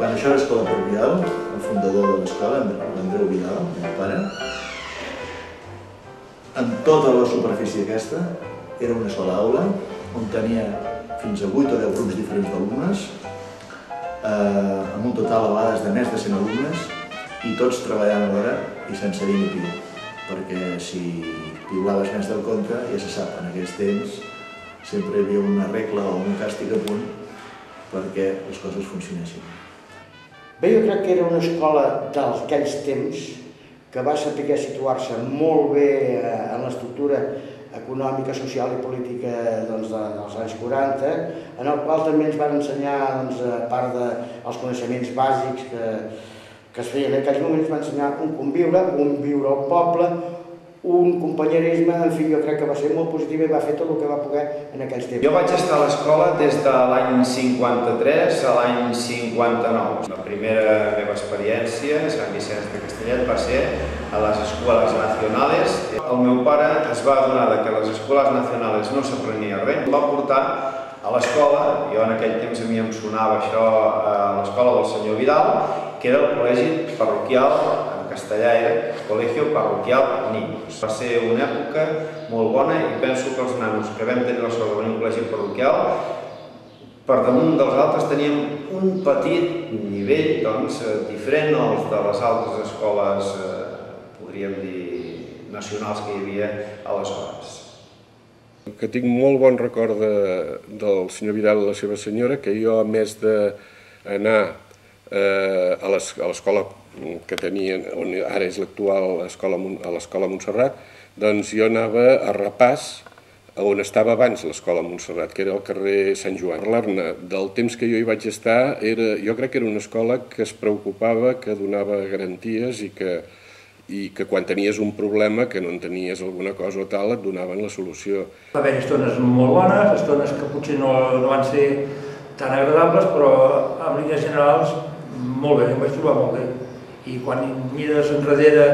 Quan això era Escola Parroquial, el fundador de l'escola, l'Andreu Vidal, el meu pare, en tota la superfície aquesta, era una sola aula, on tenia fins a 8 o 10 grups diferents d'alumnes, amb un total a vegades de més de 100 alumnes, i tots treballant alhora i sense dir ni piu, perquè si piulaves més del compte, ja se sap, en aquells temps sempre hi havia una regla o un càstig a punt perquè les coses funcionessin. Bé, jo crec que era una escola d'aquells temps que va saber situar-se molt bé en l'estructura econòmica, social i política dels anys 40, en el qual també ens van ensenyar, a part dels coneixements bàsics que es feien en aquells moments, va ensenyar un conviure al poble, un companyerisme, en fi, jo crec que va ser molt positiu i va fer tot el que va poder en aquells temps. Jo vaig estar a l'escola des de l'any 53 a l'any 59. La primera meva experiència a Sant Vicenç de Castellet va ser a les escoles nacionals. El meu pare es va adonar que a les escoles nacionals no s'aprenia res. Em va portar a l'escola, jo en aquell temps a mi em sonava això a l'escola del senyor Vidal, que era el col·legi parroquial, en castellà era Colegio Parroquial Niños. Va ser una època molt bona i penso que els nanos que vam tenir la sort de venir a un col·legi parroquial, per damunt dels altres teníem un petit nivell diferent als de les altres escoles, podríem dir, nacionals que hi havia aleshores. Que tinc molt bon record del senyor Vidal i la seva senyora, que jo, a més d'anar a l'escola que tenien, on ara és l'actual a l'escola Montserrat, doncs jo anava a repàs on estava abans l'escola Montserrat, que era al carrer Sant Joan. Parlar-ne del temps que jo hi vaig estar, jo crec que era una escola que es preocupava, que donava garanties i que quan tenies un problema, que no en tenies alguna cosa o tal, et donaven la solució. Va haver estones molt bones, estones que potser no van ser tan agradables, però en línies generals molt bé, em vaig trobar molt bé. I quan mires enrere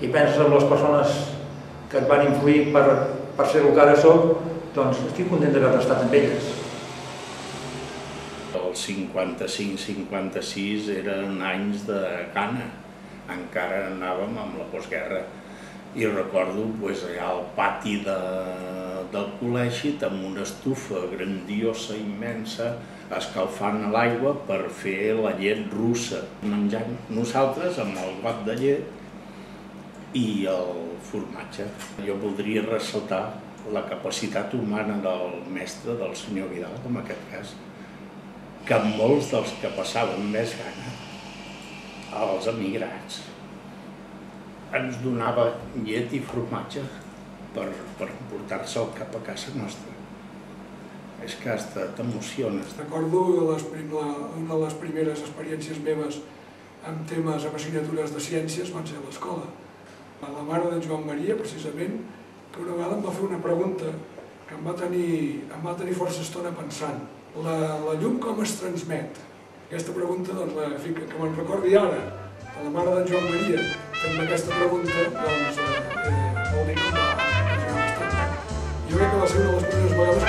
i penses en les persones que et van influir per ser el que ara soc, doncs estic content d'haver estat amb elles. El 55-56 eren anys de gana. Encara anàvem amb la postguerra i recordo allà al pati del col·legi amb una estufa grandiosa, immensa, escalfant l'aigua per fer la llet russa, menjant nosaltres amb el got de llet i el formatge. Jo voldria ressaltar la capacitat humana del mestre, del senyor Vidal, en aquest cas, que molts dels que passaven més gana, els emigrats, ens donava llet i formatge per portar-se'l cap a casa nostra. És que t'emociones. Recordo una de les primeres experiències meves amb temes, amb assignatures de ciències, van ser a l'escola. La mare de Joan Maria, precisament, que una vegada em va fer una pregunta que em va tenir força estona pensant. La llum com es transmet? Aquesta pregunta, que me'n recordi ara, de la mare de Joan Maria, fent aquesta pregunta, vol dir que em va bastant. Jo crec que va ser una de les primeres vegades